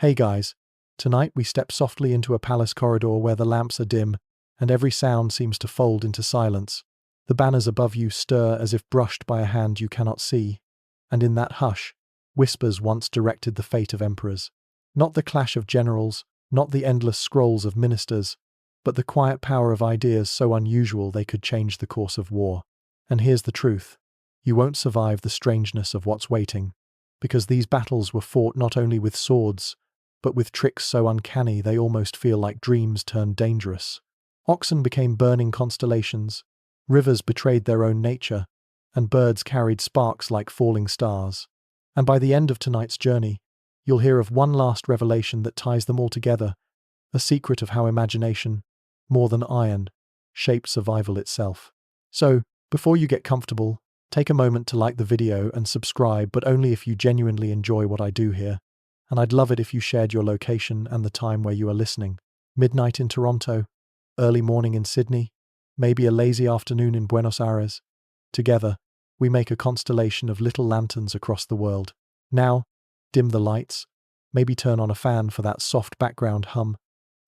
Hey guys, tonight we step softly into a palace corridor where the lamps are dim and every sound seems to fold into silence. The banners above you stir as if brushed by a hand you cannot see, and in that hush, whispers once directed the fate of emperors. Not the clash of generals, not the endless scrolls of ministers, but the quiet power of ideas so unusual they could change the course of war. And here's the truth. You won't survive the strangeness of what's waiting, because these battles were fought not only with swords, but with tricks so uncanny they almost feel like dreams turned dangerous. Oxen became burning constellations, rivers betrayed their own nature, and birds carried sparks like falling stars. And by the end of tonight's journey, you'll hear of one last revelation that ties them all together, a secret of how imagination, more than iron, shapes survival itself. So, before you get comfortable, take a moment to like the video and subscribe, but only if you genuinely enjoy what I do here. And I'd love it if you shared your location and the time where you are listening. Midnight in Toronto, early morning in Sydney, maybe a lazy afternoon in Buenos Aires. Together, we make a constellation of little lanterns across the world. Now, dim the lights, maybe turn on a fan for that soft background hum,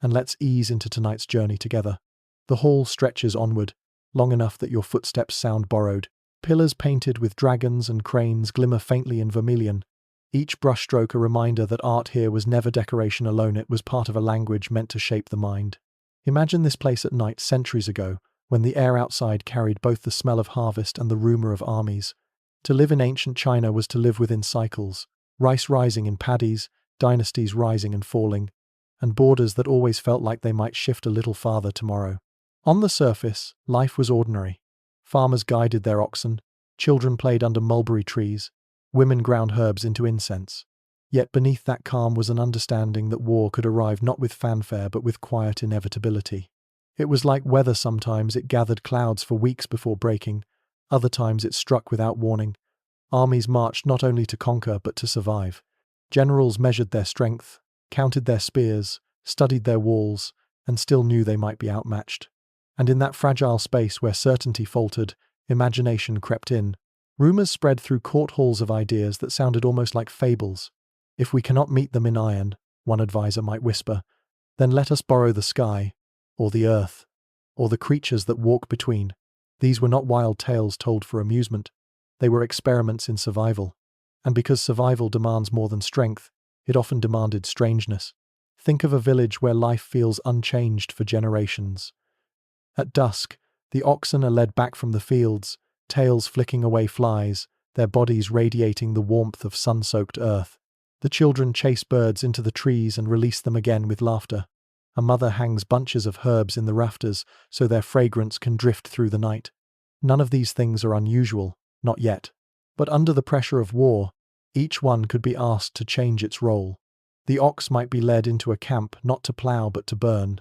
and let's ease into tonight's journey together. The hall stretches onward, long enough that your footsteps sound borrowed. Pillars painted with dragons and cranes glimmer faintly in vermilion, each brushstroke a reminder that art here was never decoration alone, it was part of a language meant to shape the mind. Imagine this place at night centuries ago, when the air outside carried both the smell of harvest and the rumor of armies. To live in ancient China was to live within cycles, rice rising in paddies, dynasties rising and falling, and borders that always felt like they might shift a little farther tomorrow. On the surface, life was ordinary. Farmers guided their oxen, children played under mulberry trees, women ground herbs into incense. Yet beneath that calm was an understanding that war could arrive not with fanfare but with quiet inevitability. It was like weather sometimes, it gathered clouds for weeks before breaking, other times it struck without warning. Armies marched not only to conquer but to survive. Generals measured their strength, counted their spears, studied their walls, and still knew they might be outmatched. And in that fragile space where certainty faltered, imagination crept in. Rumors spread through court halls of ideas that sounded almost like fables. If we cannot meet them in iron, one advisor might whisper, then let us borrow the sky, or the earth, or the creatures that walk between. These were not wild tales told for amusement. They were experiments in survival. And because survival demands more than strength, it often demanded strangeness. Think of a village where life feels unchanged for generations. At dusk, the oxen are led back from the fields, tails flicking away flies, their bodies radiating the warmth of sun-soaked earth. The children chase birds into the trees and release them again with laughter. A mother hangs bunches of herbs in the rafters so their fragrance can drift through the night. None of these things are unusual, not yet. But under the pressure of war, each one could be asked to change its role. The ox might be led into a camp not to plough but to burn.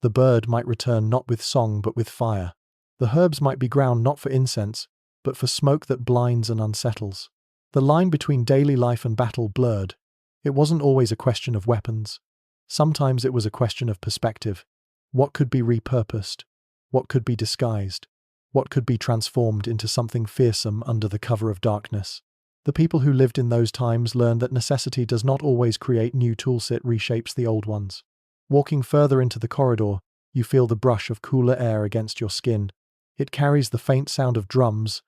The bird might return not with song but with fire. The herbs might be ground not for incense, but for smoke that blinds and unsettles. The line between daily life and battle blurred. It wasn't always a question of weapons. Sometimes it was a question of perspective. What could be repurposed? What could be disguised? What could be transformed into something fearsome under the cover of darkness? The people who lived in those times learned that necessity does not always create new tools, it reshapes the old ones. Walking further into the corridor, you feel the brush of cooler air against your skin. It carries the faint sound of drums,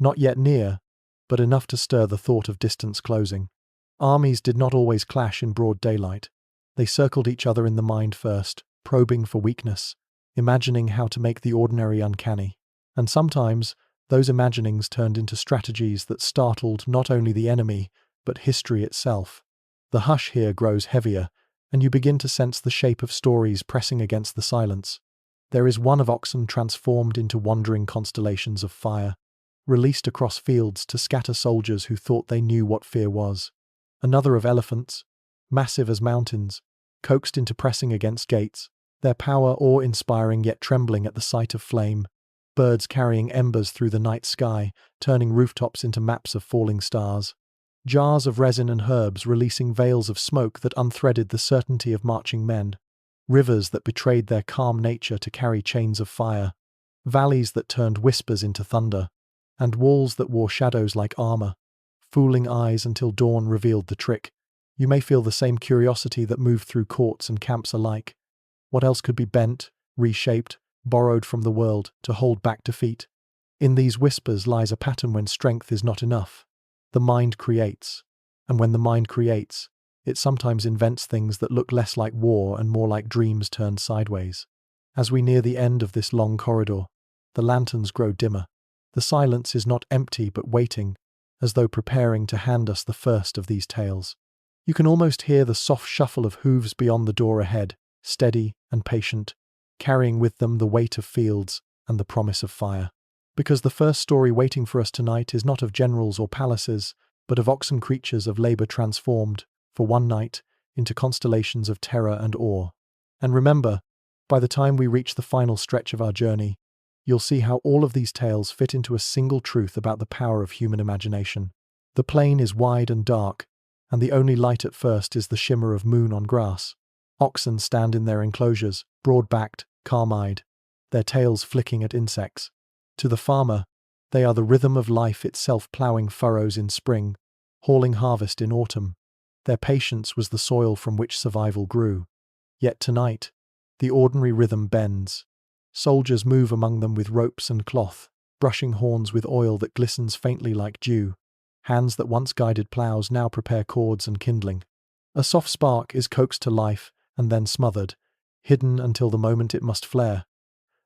not yet near, but enough to stir the thought of distance closing. Armies did not always clash in broad daylight. They circled each other in the mind first, probing for weakness, imagining how to make the ordinary uncanny. And sometimes, those imaginings turned into strategies that startled not only the enemy, but history itself. The hush here grows heavier, and you begin to sense the shape of stories pressing against the silence. There is one of oxen transformed into wandering constellations of fire, released across fields to scatter soldiers who thought they knew what fear was. Another of elephants, massive as mountains, coaxed into pressing against gates, their power awe-inspiring yet trembling at the sight of flame. Birds carrying embers through the night sky, turning rooftops into maps of falling stars. Jars of resin and herbs releasing veils of smoke that unthreaded the certainty of marching men. Rivers that betrayed their calm nature to carry chains of fire. Valleys that turned whispers into thunder. And walls that wore shadows like armor. Fooling eyes until dawn revealed the trick. You may feel the same curiosity that moved through courts and camps alike. What else could be bent, reshaped, borrowed from the world to hold back defeat? In these whispers lies a pattern when strength is not enough. The mind creates. And when the mind creates, it sometimes invents things that look less like war and more like dreams turned sideways. As we near the end of this long corridor, the lanterns grow dimmer. The silence is not empty but waiting, as though preparing to hand us the first of these tales. You can almost hear the soft shuffle of hooves beyond the door ahead, steady and patient, carrying with them the weight of fields and the promise of fire. Because the first story waiting for us tonight is not of generals or palaces, but of oxen creatures of labor transformed, for one night, into constellations of terror and awe. And remember, by the time we reach the final stretch of our journey, you'll see how all of these tales fit into a single truth about the power of human imagination. The plain is wide and dark, and the only light at first is the shimmer of moon on grass. Oxen stand in their enclosures, broad-backed, calm-eyed, their tails flicking at insects. To the farmer, they are the rhythm of life itself, ploughing furrows in spring, hauling harvest in autumn. Their patience was the soil from which survival grew. Yet tonight, the ordinary rhythm bends. Soldiers move among them with ropes and cloth, brushing horns with oil that glistens faintly like dew. Hands that once guided ploughs now prepare cords and kindling. A soft spark is coaxed to life and then smothered, hidden until the moment it must flare.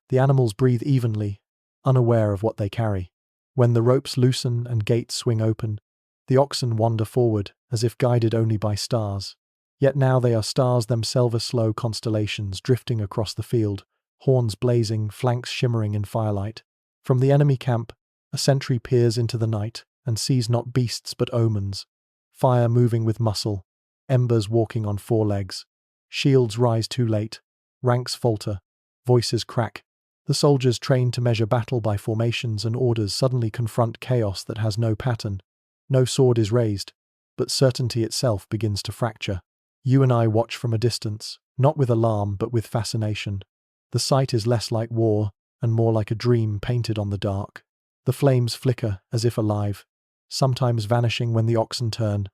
The animals breathe evenly, unaware of what they carry. When the ropes loosen and gates swing open, the oxen wander forward as if guided only by stars. Yet now they are stars themselves, slow constellations drifting across the field, horns blazing, flanks shimmering in firelight. From the enemy camp, a sentry peers into the night and sees not beasts but omens. Fire moving with muscle, embers walking on four legs. Shields rise too late, ranks falter, voices crack. The soldiers trained to measure battle by formations and orders suddenly confront chaos that has no pattern. No sword is raised, but certainty itself begins to fracture. You and I watch from a distance, not with alarm but with fascination. The sight is less like war and more like a dream painted on the dark. The flames flicker as if alive, sometimes vanishing when the oxen turn,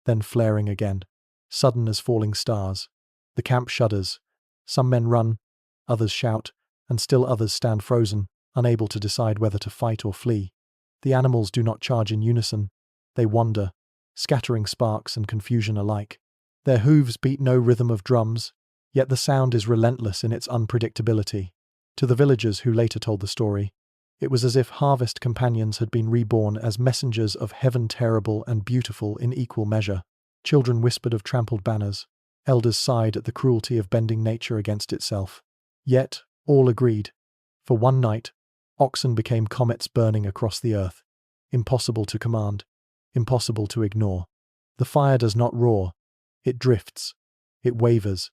then flaring again, sudden as falling stars. The camp shudders. Some men run, others shout, and still others stand frozen, unable to decide whether to fight or flee. The animals do not charge in unison. They wander, scattering sparks and confusion alike. Their hooves beat no rhythm of drums, yet the sound is relentless in its unpredictability. To the villagers who later told the story, it was as if harvest companions had been reborn as messengers of heaven, terrible and beautiful in equal measure. Children whispered of trampled banners. Elders sighed at the cruelty of bending nature against itself. Yet, all agreed. For one night, oxen became comets burning across the earth. Impossible to command, impossible to ignore. The fire does not roar. It drifts. It wavers.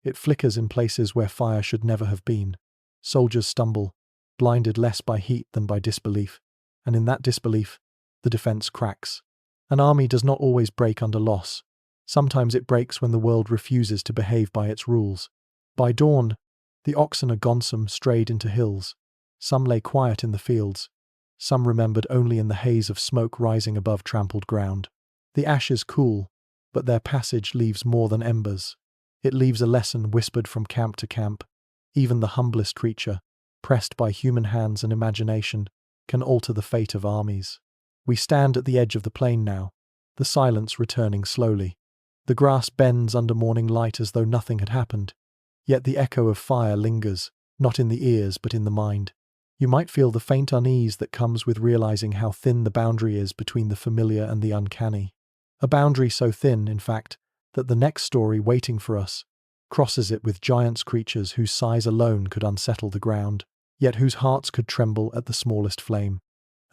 It flickers in places where fire should never have been. Soldiers stumble, blinded less by heat than by disbelief. And in that disbelief, the defense cracks. An army does not always break under loss. Sometimes it breaks when the world refuses to behave by its rules. By dawn, the oxen are gone, strayed into hills. Some lay quiet in the fields. Some remembered only in the haze of smoke rising above trampled ground. The ashes cool, but their passage leaves more than embers. It leaves a lesson whispered from camp to camp. Even the humblest creature, pressed by human hands and imagination, can alter the fate of armies. We stand at the edge of the plain now, the silence returning slowly. The grass bends under morning light as though nothing had happened. Yet the echo of fire lingers, not in the ears but in the mind. You might feel the faint unease that comes with realizing how thin the boundary is between the familiar and the uncanny. A boundary so thin, in fact, that the next story waiting for us crosses it with giant creatures whose size alone could unsettle the ground, yet whose hearts could tremble at the smallest flame.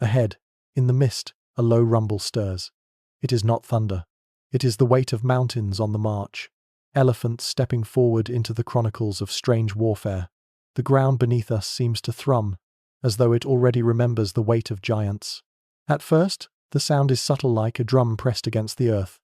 Ahead, in the mist, a low rumble stirs. It is not thunder. It is the weight of mountains on the march. Elephants stepping forward into the chronicles of strange warfare. The ground beneath us seems to thrum, as though it already remembers the weight of giants. At first, the sound is subtle like a drum pressed against the earth,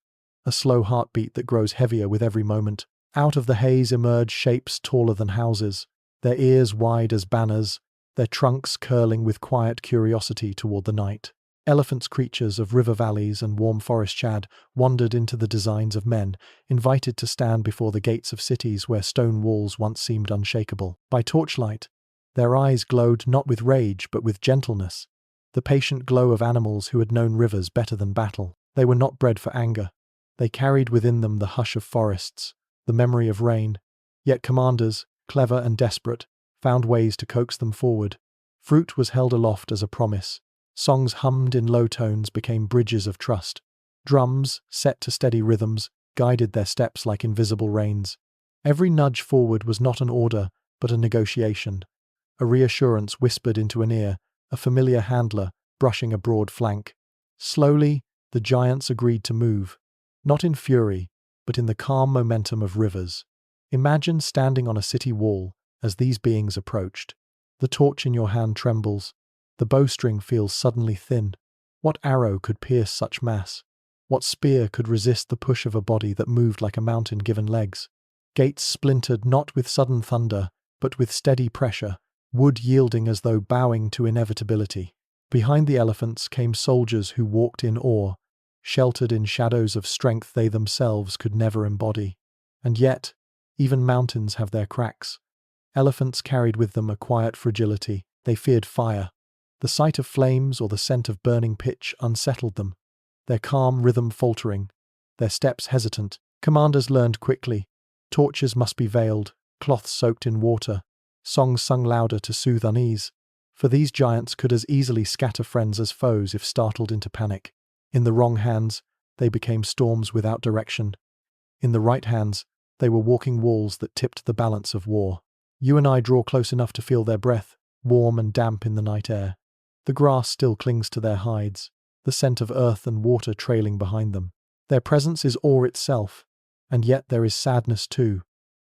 a slow heartbeat that grows heavier with every moment. Out of the haze emerge shapes taller than houses, their ears wide as banners, their trunks curling with quiet curiosity toward the night. Elephants, creatures of river valleys and warm forest shad, wandered into the designs of men, invited to stand before the gates of cities where stone walls once seemed unshakable. By torchlight, their eyes glowed not with rage but with gentleness, the patient glow of animals who had known rivers better than battle. They were not bred for anger. They carried within them the hush of forests, the memory of rain. Yet commanders, clever and desperate, found ways to coax them forward. Fruit was held aloft as a promise. Songs hummed in low tones became bridges of trust. Drums, set to steady rhythms, guided their steps like invisible reins. Every nudge forward was not an order, but a negotiation. A reassurance whispered into an ear, a familiar handler brushing a broad flank. Slowly, the giants agreed to move, not in fury, but in the calm momentum of rivers. Imagine standing on a city wall as these beings approached. The torch in your hand trembles. The bowstring feels suddenly thin. What arrow could pierce such mass? What spear could resist the push of a body that moved like a mountain given legs? Gates splintered not with sudden thunder, but with steady pressure, wood yielding as though bowing to inevitability. Behind the elephants came soldiers who walked in awe, sheltered in shadows of strength they themselves could never embody. And yet, even mountains have their cracks. Elephants carried with them a quiet fragility. They feared fire. The sight of flames or the scent of burning pitch unsettled them, their calm rhythm faltering, their steps hesitant. Commanders learned quickly. Torches must be veiled, cloths soaked in water, songs sung louder to soothe unease, for these giants could as easily scatter friends as foes if startled into panic. In the wrong hands, they became storms without direction. In the right hands, they were walking walls that tipped the balance of war. You and I draw close enough to feel their breath, warm and damp in the night air. The grass still clings to their hides, the scent of earth and water trailing behind them. Their presence is awe itself, and yet there is sadness too.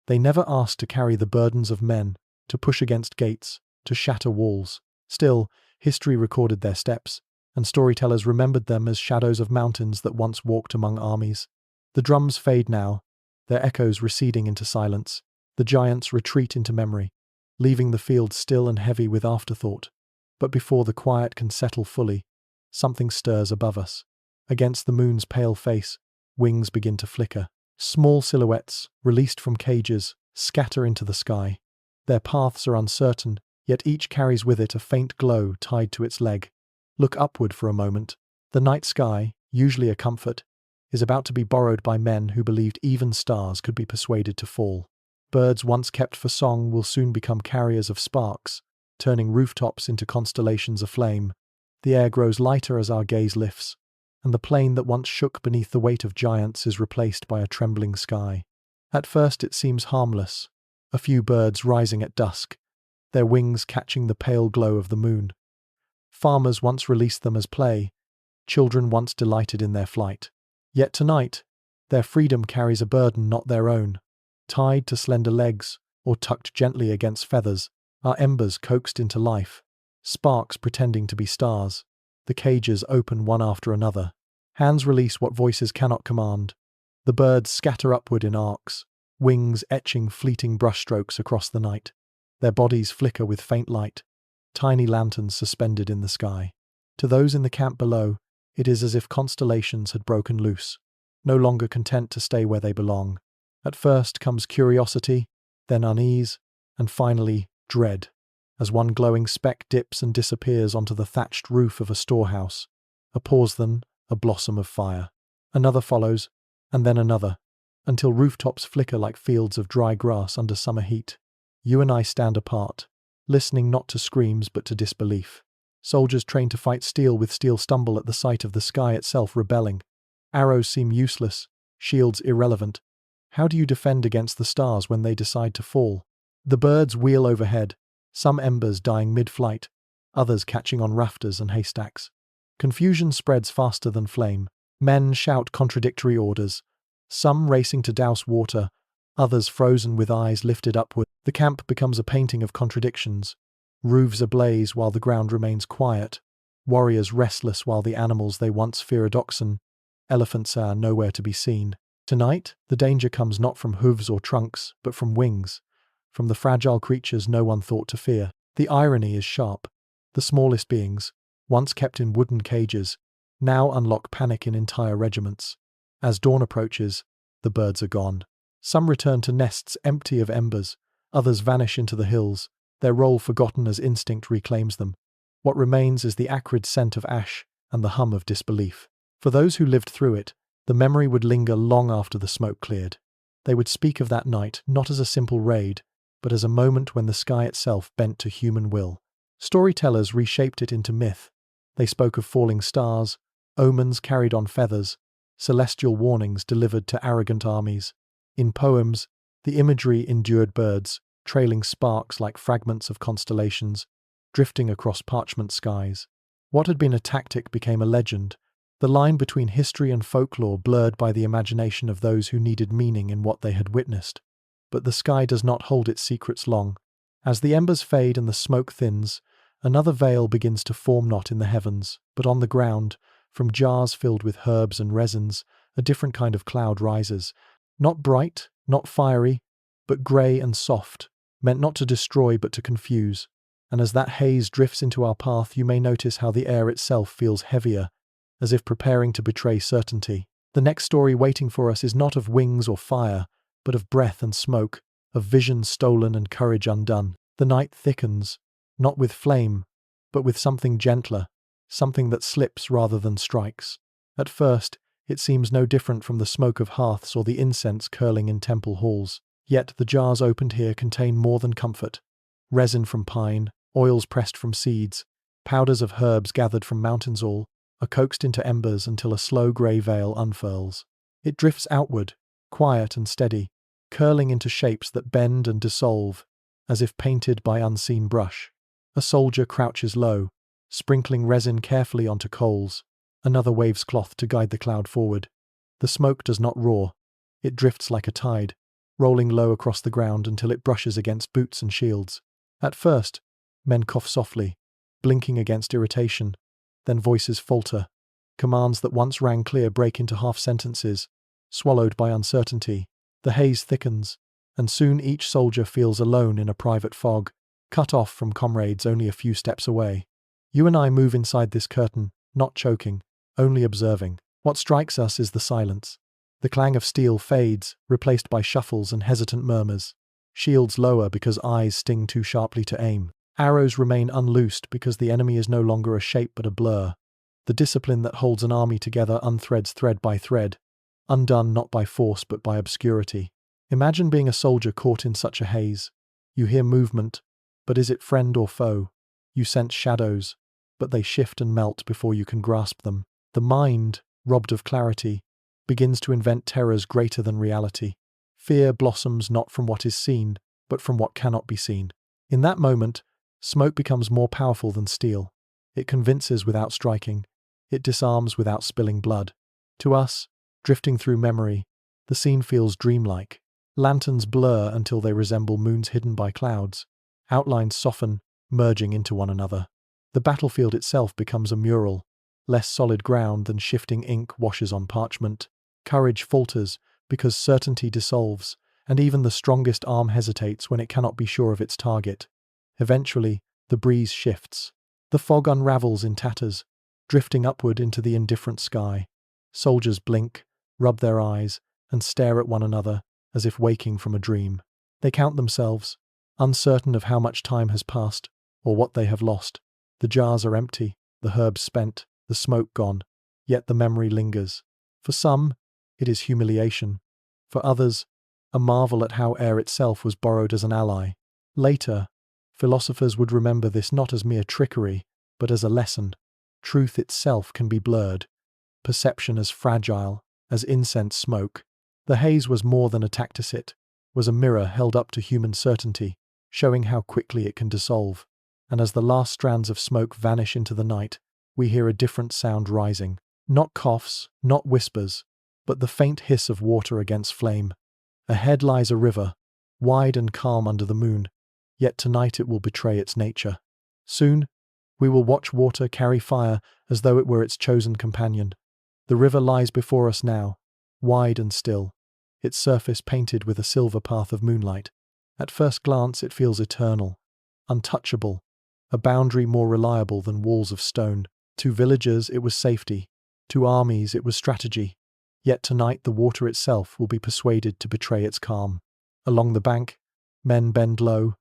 They never asked to carry the burdens of men, to push against gates, to shatter walls. Still, history recorded their steps, and storytellers remembered them as shadows of mountains that once walked among armies. The drums fade now, their echoes receding into silence. The giants retreat into memory, leaving the field still and heavy with afterthought. But before the quiet can settle fully, something stirs above us. Against the moon's pale face, wings begin to flicker. Small silhouettes, released from cages, scatter into the sky. Their paths are uncertain, yet each carries with it a faint glow tied to its leg. Look upward for a moment. The night sky, usually a comfort, is about to be borrowed by men who believed even stars could be persuaded to fall. Birds once kept for song will soon become carriers of sparks, turning rooftops into constellations aflame. The air grows lighter as our gaze lifts, and the plain that once shook beneath the weight of giants is replaced by a trembling sky. At first it seems harmless, a few birds rising at dusk, their wings catching the pale glow of the moon. Farmers once released them as play, children once delighted in their flight. Yet tonight, their freedom carries a burden not their own. Tied to slender legs, or tucked gently against feathers, are embers coaxed into life, sparks pretending to be stars. The cages open one after another. Hands release what voices cannot command. The birds scatter upward in arcs, wings etching fleeting brushstrokes across the night. Their bodies flicker with faint light, tiny lanterns suspended in the sky. To those in the camp below, it is as if constellations had broken loose, no longer content to stay where they belong. At first comes curiosity, then unease, and finally dread, as one glowing speck dips and disappears onto the thatched roof of a storehouse. A pause then, a blossom of fire. Another follows, and then another, until rooftops flicker like fields of dry grass under summer heat. You and I stand apart, listening not to screams but to disbelief. Soldiers trained to fight steel with steel stumble at the sight of the sky itself rebelling. Arrows seem useless, shields irrelevant. How do you defend against the stars when they decide to fall? The birds wheel overhead, some embers dying mid-flight, others catching on rafters and haystacks. Confusion spreads faster than flame. Men shout contradictory orders, some racing to douse water, others frozen with eyes lifted upward. The camp becomes a painting of contradictions. Roofs ablaze while the ground remains quiet. Warriors restless while the animals they once feared oxen. Elephants are nowhere to be seen. Tonight, the danger comes not from hooves or trunks, but from wings, from the fragile creatures no one thought to fear. The irony is sharp. The smallest beings, once kept in wooden cages, now unlock panic in entire regiments. As dawn approaches, the birds are gone. Some return to nests empty of embers, others vanish into the hills, their role forgotten as instinct reclaims them. What remains is the acrid scent of ash and the hum of disbelief. For those who lived through it, the memory would linger long after the smoke cleared. They would speak of that night not as a simple raid, but as a moment when the sky itself bent to human will. Storytellers reshaped it into myth. They spoke of falling stars, omens carried on feathers, celestial warnings delivered to arrogant armies. In poems, the imagery endured birds, trailing sparks like fragments of constellations, drifting across parchment skies. What had been a tactic became a legend, the line between history and folklore blurred by the imagination of those who needed meaning in what they had witnessed. But the sky does not hold its secrets long. As the embers fade and the smoke thins, another veil begins to form not in the heavens, but on the ground, from jars filled with herbs and resins, a different kind of cloud rises. Not bright, not fiery, but grey and soft, meant not to destroy but to confuse. And as that haze drifts into our path, you may notice how the air itself feels heavier, as if preparing to betray certainty. The next story waiting for us is not of wings or fire, but of breath and smoke, of vision stolen and courage undone. The night thickens, not with flame, but with something gentler, something that slips rather than strikes. At first, it seems no different from the smoke of hearths or the incense curling in temple halls. Yet the jars opened here contain more than comfort. Resin from pine, oils pressed from seeds, powders of herbs gathered from mountains all are coaxed into embers until a slow grey veil unfurls. It drifts outward, quiet and steady, curling into shapes that bend and dissolve, as if painted by unseen brush. A soldier crouches low, sprinkling resin carefully onto coals. Another waves cloth to guide the cloud forward. The smoke does not roar. It drifts like a tide, rolling low across the ground until it brushes against boots and shields. At first, men cough softly, blinking against irritation. Then voices falter. Commands that once rang clear break into half sentences, swallowed by uncertainty. The haze thickens, and soon each soldier feels alone in a private fog, cut off from comrades only a few steps away. You and I move inside this curtain, not choking, only observing. What strikes us is the silence. The clang of steel fades, replaced by shuffles and hesitant murmurs. Shields lower because eyes sting too sharply to aim. Arrows remain unloosed because the enemy is no longer a shape but a blur. The discipline that holds an army together unthreads thread by thread, undone not by force but by obscurity. Imagine being a soldier caught in such a haze. You hear movement, but is it friend or foe? You sense shadows, but they shift and melt before you can grasp them. The mind, robbed of clarity, begins to invent terrors greater than reality. Fear blossoms not from what is seen, but from what cannot be seen. In that moment, smoke becomes more powerful than steel. It convinces without striking. It disarms without spilling blood. To us, drifting through memory, the scene feels dreamlike. Lanterns blur until they resemble moons hidden by clouds. Outlines soften, merging into one another. The battlefield itself becomes a mural, less solid ground than shifting ink washes on parchment. Courage falters because certainty dissolves, and even the strongest arm hesitates when it cannot be sure of its target. Eventually, the breeze shifts. The fog unravels in tatters, drifting upward into the indifferent sky. Soldiers blink, rub their eyes, and stare at one another as if waking from a dream. They count themselves, uncertain of how much time has passed or what they have lost. The jars are empty, the herbs spent, the smoke gone, yet the memory lingers. For some, it is humiliation. For others, a marvel at how air itself was borrowed as an ally. Later, philosophers would remember this not as mere trickery, but as a lesson. Truth itself can be blurred, perception as fragile as incense smoke. The haze was more than a tacticit, was a mirror held up to human certainty, showing how quickly it can dissolve. And as the last strands of smoke vanish into the night, we hear a different sound rising. Not coughs, not whispers, but the faint hiss of water against flame. Ahead lies a river, wide and calm under the moon, yet tonight it will betray its nature. Soon, we will watch water carry fire as though it were its chosen companion. The river lies before us now, wide and still, its surface painted with a silver path of moonlight. At first glance it feels eternal, untouchable, a boundary more reliable than walls of stone. To villagers, it was safety. To armies, it was strategy. Yet tonight the water itself will be persuaded to betray its calm. Along the bank, men bend low,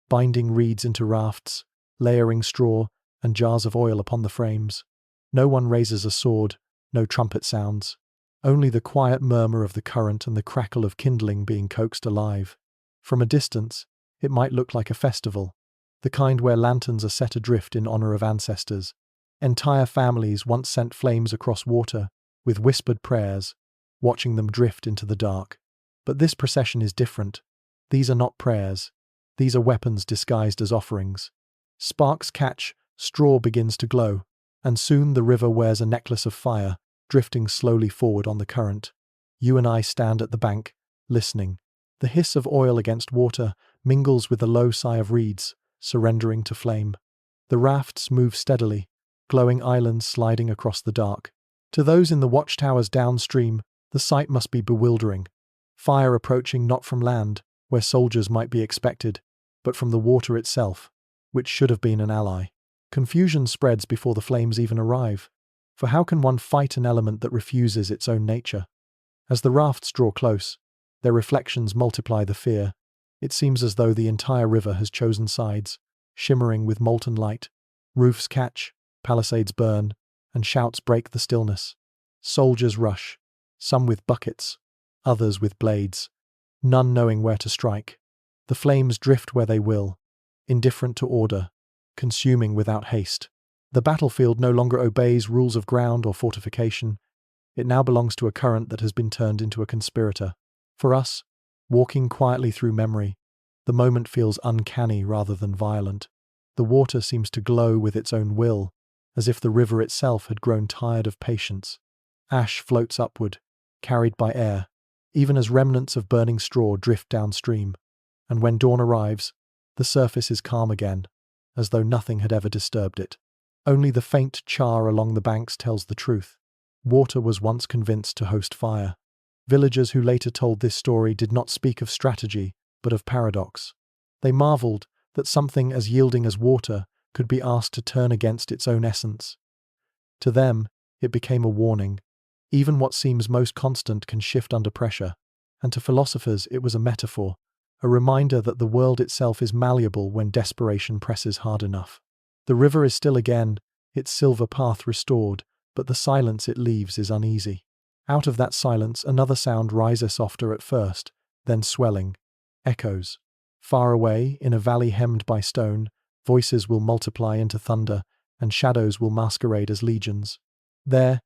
binding reeds into rafts, layering straw and jars of oil upon the frames. No one raises a sword, no trumpet sounds. Only the quiet murmur of the current and the crackle of kindling being coaxed alive. From a distance, it might look like a festival, the kind where lanterns are set adrift in honor of ancestors. Entire families once sent flames across water, with whispered prayers, watching them drift into the dark. But this procession is different. These are not prayers. These are weapons disguised as offerings. Sparks catch, straw begins to glow, and soon the river wears a necklace of fire, drifting slowly forward on the current. You and I stand at the bank, listening. The hiss of oil against water mingles with the low sigh of reeds, surrendering to flame. The rafts move steadily, glowing islands sliding across the dark. To those in the watchtowers downstream, the sight must be bewildering. Fire approaching not from land, where soldiers might be expected, but from the water itself, which should have been an ally. Confusion spreads before the flames even arrive. For how can one fight an element that refuses its own nature? As the rafts draw close, their reflections multiply the fear. It seems as though the entire river has chosen sides, shimmering with molten light. Roofs catch, palisades burn, and shouts break the stillness. Soldiers rush, some with buckets, others with blades, none knowing where to strike. The flames drift where they will, indifferent to order, consuming without haste. The battlefield no longer obeys rules of ground or fortification. It now belongs to a current that has been turned into a conspirator. For us, walking quietly through memory, the moment feels uncanny rather than violent. The water seems to glow with its own will, as if the river itself had grown tired of patience. Ash floats upward, carried by air, even as remnants of burning straw drift downstream. And when dawn arrives, the surface is calm again, as though nothing had ever disturbed it. Only the faint char along the banks tells the truth. Water was once convinced to host fire. Villagers who later told this story did not speak of strategy, but of paradox. They marveled that something as yielding as water could be asked to turn against its own essence. To them, it became a warning. Even what seems most constant can shift under pressure. And to philosophers, it was a metaphor, a reminder that the world itself is malleable when desperation presses hard enough. The river is still again, its silver path restored, but the silence it leaves is uneasy. Out of that silence, another sound rises softer at first, then swelling. Echoes. Far away, in a valley hemmed by stone, voices will multiply into thunder, and shadows will masquerade as legions. There,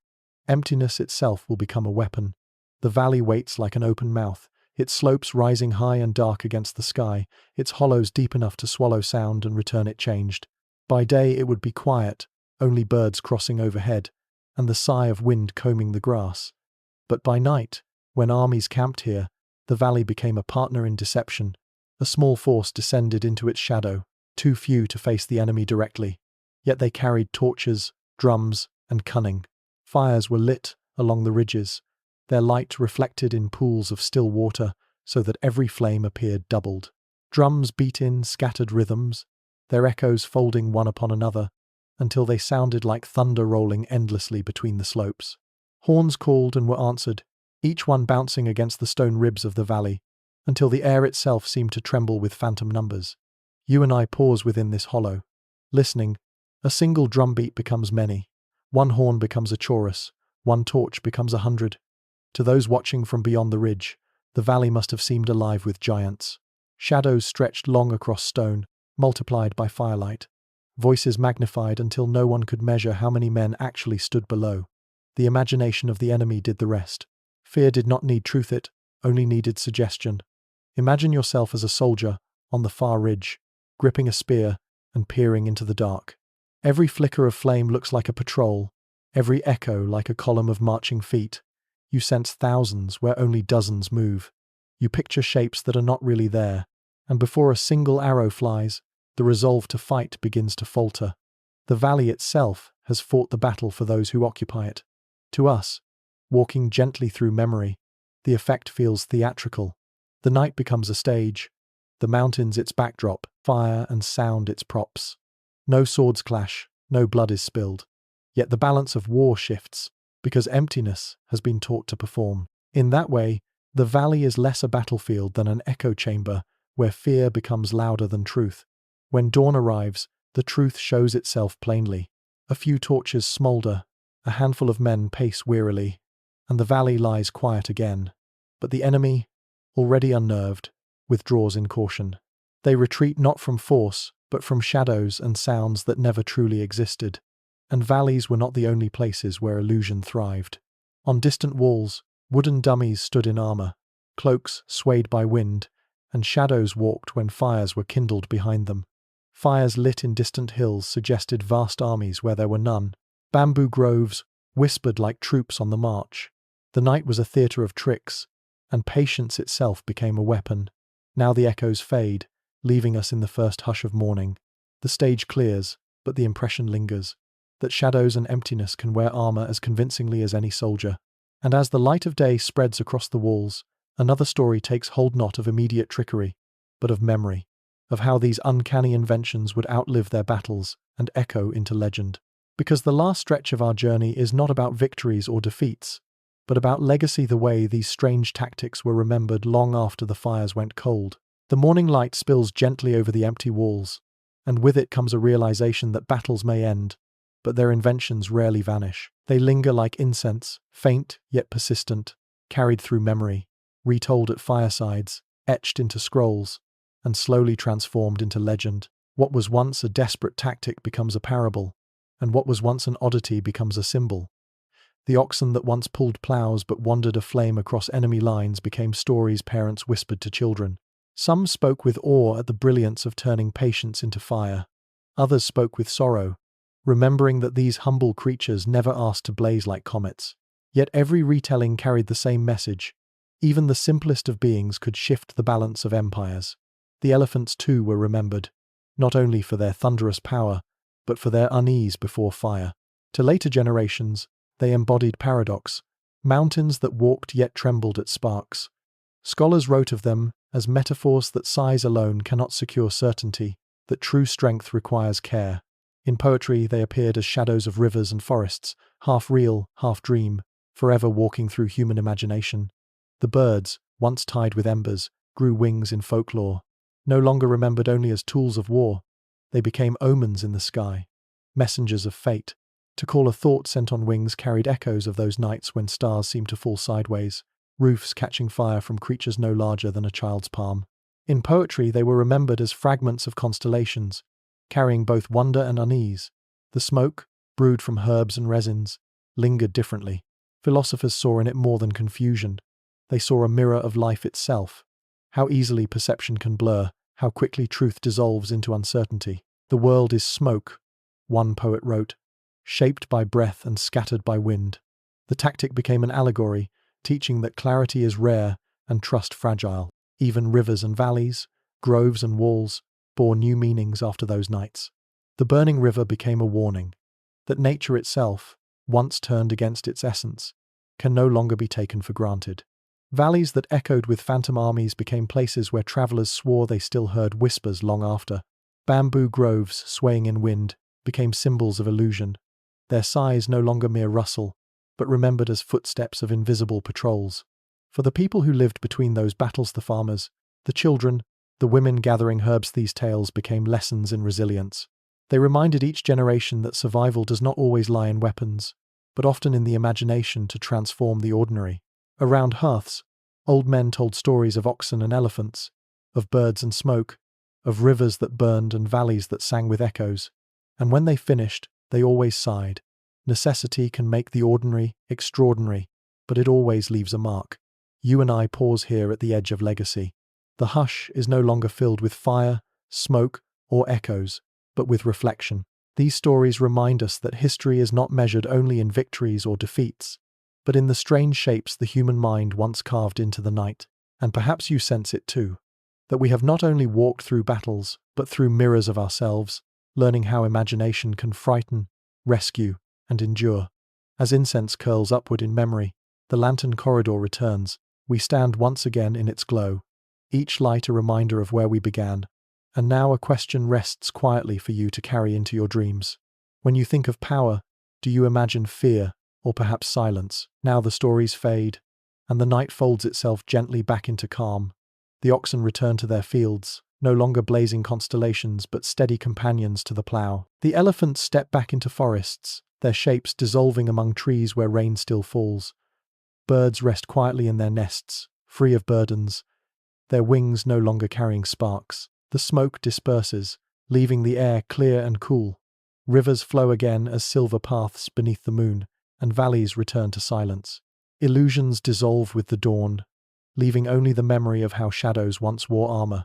emptiness itself will become a weapon. The valley waits like an open mouth, its slopes rising high and dark against the sky, its hollows deep enough to swallow sound and return it changed. By day it would be quiet, only birds crossing overhead, and the sigh of wind combing the grass. But by night, when armies camped here, the valley became a partner in deception. A small force descended into its shadow, too few to face the enemy directly. Yet they carried torches, drums, and cunning. Fires were lit along the ridges, their light reflected in pools of still water, so that every flame appeared doubled. Drums beat in scattered rhythms, their echoes folding one upon another, until they sounded like thunder rolling endlessly between the slopes. Horns called and were answered, each one bouncing against the stone ribs of the valley, until the air itself seemed to tremble with phantom numbers. You and I pause within this hollow. Listening, a single drumbeat becomes many. One horn becomes a chorus, one torch becomes 100. To those watching from beyond the ridge, the valley must have seemed alive with giants. Shadows stretched long across stone, multiplied by firelight. Voices magnified until no one could measure how many men actually stood below. The imagination of the enemy did the rest. Fear did not need truth, it only needed suggestion. Imagine yourself as a soldier, on the far ridge, gripping a spear and peering into the dark. Every flicker of flame looks like a patrol, every echo like a column of marching feet. You sense thousands where only dozens move. You picture shapes that are not really there, and before a single arrow flies, the resolve to fight begins to falter. The valley itself has fought the battle for those who occupy it. To us, walking gently through memory, the effect feels theatrical. The night becomes a stage, the mountains its backdrop, fire and sound its props. No swords clash, no blood is spilled. Yet the balance of war shifts, because emptiness has been taught to perform. In that way, the valley is less a battlefield than an echo chamber, where fear becomes louder than truth. When dawn arrives, the truth shows itself plainly. A few torches smolder, a handful of men pace wearily, and the valley lies quiet again. But the enemy, already unnerved, withdraws in caution. They retreat not from force, but from shadows and sounds that never truly existed. And valleys were not the only places where illusion thrived. On distant walls, wooden dummies stood in armor, cloaks swayed by wind, and shadows walked when fires were kindled behind them. Fires lit in distant hills suggested vast armies where there were none. Bamboo groves whispered like troops on the march. The night was a theatre of tricks, and patience itself became a weapon. Now the echoes fade, leaving us in the first hush of morning. The stage clears, but the impression lingers, that shadows and emptiness can wear armor as convincingly as any soldier. And as the light of day spreads across the walls, another story takes hold, not of immediate trickery, but of memory, of how these uncanny inventions would outlive their battles and echo into legend. Because the last stretch of our journey is not about victories or defeats, but about legacy, the way these strange tactics were remembered long after the fires went cold. The morning light spills gently over the empty walls, and with it comes a realization that battles may end, but their inventions rarely vanish. They linger like incense, faint yet persistent, carried through memory, retold at firesides, etched into scrolls, and slowly transformed into legend. What was once a desperate tactic becomes a parable, and what was once an oddity becomes a symbol. The oxen that once pulled plows but wandered aflame across enemy lines became stories parents whispered to children. Some spoke with awe at the brilliance of turning patience into fire. Others spoke with sorrow, remembering that these humble creatures never asked to blaze like comets. Yet every retelling carried the same message. Even the simplest of beings could shift the balance of empires. The elephants too were remembered, not only for their thunderous power, but for their unease before fire. To later generations, they embodied paradox, mountains that walked yet trembled at sparks. Scholars wrote of them as metaphors that size alone cannot secure certainty, that true strength requires care. In poetry, they appeared as shadows of rivers and forests, half real, half dream, forever walking through human imagination. The birds, once tied with embers, grew wings in folklore. No longer remembered only as tools of war, they became omens in the sky, messengers of fate. To call a thought sent on wings carried echoes of those nights when stars seemed to fall sideways, roofs catching fire from creatures no larger than a child's palm. In poetry, they were remembered as fragments of constellations, carrying both wonder and unease. The smoke, brewed from herbs and resins, lingered differently. Philosophers saw in it more than confusion. They saw a mirror of life itself. How easily perception can blur, how quickly truth dissolves into uncertainty. The world is smoke, one poet wrote, shaped by breath and scattered by wind. The tactic became an allegory, teaching that clarity is rare and trust fragile. Even rivers and valleys, groves and walls, bore new meanings after those nights. The burning river became a warning that nature itself, once turned against its essence, can no longer be taken for granted. Valleys that echoed with phantom armies became places where travelers swore they still heard whispers long after. Bamboo groves, swaying in wind, became symbols of illusion, their sighs no longer mere rustle, but remembered as footsteps of invisible patrols. For the people who lived between those battles, the farmers, the children, the women gathering herbs, these tales became lessons in resilience. They reminded each generation that survival does not always lie in weapons, but often in the imagination to transform the ordinary. Around hearths, old men told stories of oxen and elephants, of birds and smoke, of rivers that burned and valleys that sang with echoes. And when they finished, they always sighed. Necessity can make the ordinary extraordinary, but it always leaves a mark. You and I pause here at the edge of legacy. The hush is no longer filled with fire, smoke, or echoes, but with reflection. These stories remind us that history is not measured only in victories or defeats, but in the strange shapes the human mind once carved into the night. And perhaps you sense it too, that we have not only walked through battles, but through mirrors of ourselves, learning how imagination can frighten, rescue, and endure. As incense curls upward in memory, the lantern corridor returns. We stand once again in its glow, each light a reminder of where we began. And now a question rests quietly for you to carry into your dreams. When you think of power, Do you imagine fear, or perhaps silence? Now the stories fade, and the night folds itself gently back into calm. The oxen return to their fields, no longer blazing constellations but steady companions to the plough. The elephants step back into forests, their shapes dissolving among trees where rain still falls. Birds rest quietly in their nests, free of burdens, their wings no longer carrying sparks. The smoke disperses, leaving the air clear and cool. Rivers flow again as silver paths beneath the moon, and valleys return to silence. Illusions dissolve with the dawn, leaving only the memory of how shadows once wore armor.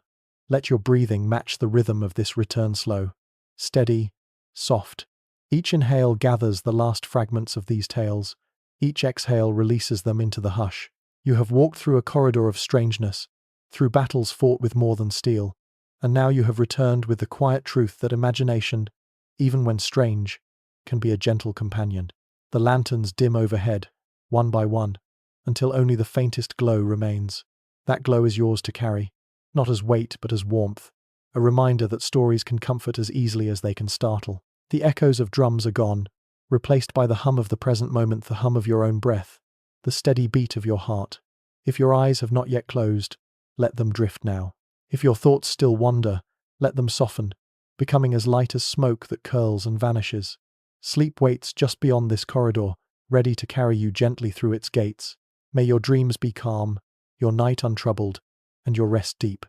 Let your breathing match the rhythm of this return slow, steady, soft. Each inhale gathers the last fragments of these tales. Each exhale releases them into the hush. You have walked through a corridor of strangeness, through battles fought with more than steel, and now you have returned with the quiet truth that imagination, even when strange, can be a gentle companion. The lanterns dim overhead, one by one, until only the faintest glow remains. That glow is yours to carry, not as weight but as warmth, a reminder that stories can comfort as easily as they can startle. The echoes of drums are gone, replaced by the hum of the present moment, the hum of your own breath, the steady beat of your heart. If your eyes have not yet closed, let them drift now. If your thoughts still wander, let them soften, becoming as light as smoke that curls and vanishes. Sleep waits just beyond this corridor, ready to carry you gently through its gates. May your dreams be calm, your night untroubled, and your rest deep.